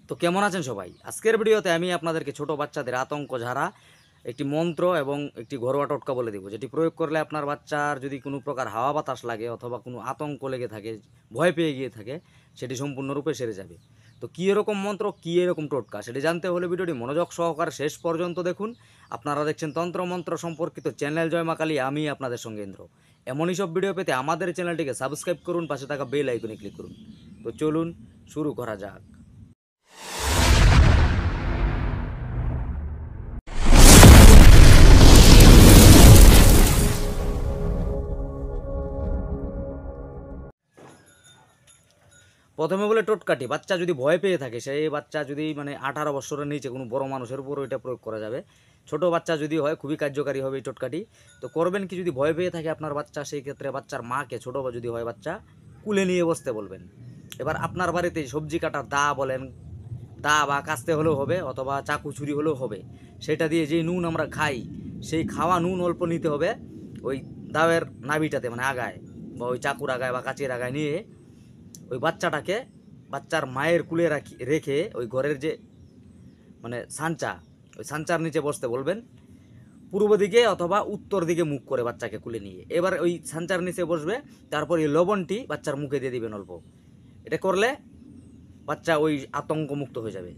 তো কেমন আছেন সবাই? আজকের ভিডিওতে আমি আপনাদেরকে ছোট বাচ্চাদের আতঙ্ক ঝাড়া একটি মন্ত্র এবং একটি ঘরোয়া টোটকা বলে দিব, যেটি প্রয়োগ করলে আপনার বাচ্চার যদি কোনো প্রকার হাওয়া বাতাস লাগে অথবা কোনো আতঙ্ক লেগে থাকে, ভয় পেয়ে গিয়ে থাকে, সেটি সম্পূর্ণরূপে সেরে যাবে। তো কী এরকম মন্ত্র, কী এরকম টোটকা, সেটি জানতে হলে ভিডিওটি মনোযোগ সহকারে শেষ পর্যন্ত দেখুন। আপনারা দেখছেন তন্ত্রমন্ত্র সম্পর্কিত চ্যানেল জয় মা কালী, আমি আপনাদের সঙ্গে ইন্দ্র। এমনই সব ভিডিও পেতে আমাদের চ্যানেলটিকে সাবস্ক্রাইব করুন, পাশে থাকা বেল আইকনে ক্লিক করুন। তো চলুন শুরু করা যাক। প্রথমে বলে টোটকাটি, বাচ্চা যদি ভয় পেয়ে থাকে, সেই বাচ্চা যদি 18 বছরের নিচে কোনো বড় মানুষের উপর এটা প্রয়োগ করা যাবে। ছোট বাচ্চা যদি হয় খুবই কার্যকারী হবে এই টোটকাটি। তো করবেন কি, যদি ভয় পেয়ে থাকে আপনার বাচ্চা, সেই ক্ষেত্রে বাচ্চার মাকে, ছোট যদি হয় বাচ্চা, কুলে নিয়ে বসতে বলবেন। এবার আপনার বাড়িতে সবজি কাটার দা বলেন, দা বা কাস্তে হলেও হবে অথবা চাকু ছুরি হলেও হবে, সেটা দিয়ে যেই নুন আমরা খাই, সেই খাওয়া নুন অল্প নিতে হবে। ওই দাওয়ের নাভিটাতে আগায় বা ওই চাকুর আগায় বা কাঁচের আগায় নিয়ে ওই বাচ্চাটাকে বাচ্চার মায়ের কুলে রেখে ওই ঘরের যে সাঞ্চা, ওই সাঞ্চার নিচে বসতে বলবেন, পূর্ব দিকে অথবা উত্তর দিকে মুখ করে বাচ্চাকে কুলে নিয়ে। এবার ওই সাঞ্চার নিচে বসবে, তারপর এই লবণটি বাচ্চার মুখে দিয়ে দিবেন অল্প। এটা করলে বাচ্চা ওই আতঙ্কমুক্ত হয়ে যাবে।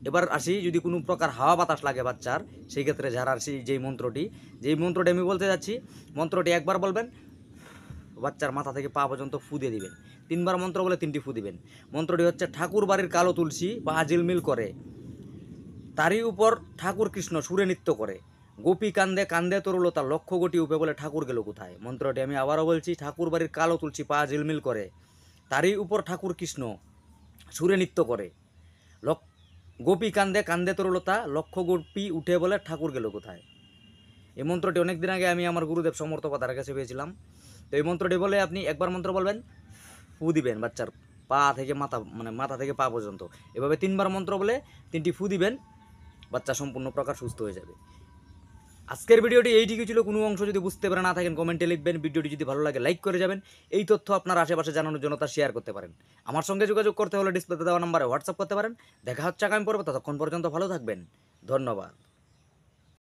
এবার আসি, যদি কোনো প্রকার হাওয়া বাতাস লাগে বাচ্চার, সেই ক্ষেত্রে ঝাড়ার যেই মন্ত্রটি আমি বলতে যাচ্ছি, মন্ত্রটি একবার বলবেন, বাচ্চার মাথা থেকে পা পর্যন্ত ফু দিয়ে দিবেন। 3 বার মন্ত্র বলে 3টি ফু দিবেন। মন্ত্রটি হচ্ছে, ঠাকুর বাড়ির কালো তুলসী পা ঝিলমিল করে, তারই উপর ঠাকুর কৃষ্ণ সুরে নৃত্য করে, গোপী কান্দে কান্দে তরুলতা, লক্ষ কোটি উপে বলে ঠাকুর গেল কোথায়। মন্ত্রটি আমি আবারও বলছি, ঠাকুর বাড়ির কালো তুলসী পা ঝিলমিল করে, তারই উপর ঠাকুর কৃষ্ণ সুরে নৃত্য করে, গোপী কান্দে কান্দে তরুলতা, লক্ষ গোপী উঠে বলে ঠাকুর গেল কোথায়। এই মন্ত্রটি অনেক দিন আগে আমি আমার গুরুদেব সমর্থ পাতার কাছে পেয়েছিলাম। তো এই মন্ত্রটি বলে আপনি একবার মন্ত্র বলবেন, ফু দিবেন বাচ্চার পা থেকে মাথা, মাথা থেকে পা পর্যন্ত। এভাবে 3 বার মন্ত্র বলে 3টি ফু দিবেন, বাচ্চা সম্পূর্ণ প্রকার সুস্থ হয়ে যাবে। আজকের ভিডিওটি এইটুকু ছিল। কোনো অংশ যদি বুঝতে পারে না থাকেন কমেন্টে লিখবেন। ভিডিওটি যদি ভালো লাগে লাইক করে যাবেন। এই তথ্য আপনার আশেপাশে জানানোর জন্য তা শেয়ার করতে পারেন। আমার সঙ্গে যোগাযোগ করতে হলে ডিসপ্লেতে দেওয়া নম্বরে হোয়াটসঅ্যাপ করতে পারেন। দেখা হচ্ছে আগামী পর্বে, ততক্ষণ পর্যন্ত ভালো থাকবেন। ধন্যবাদ।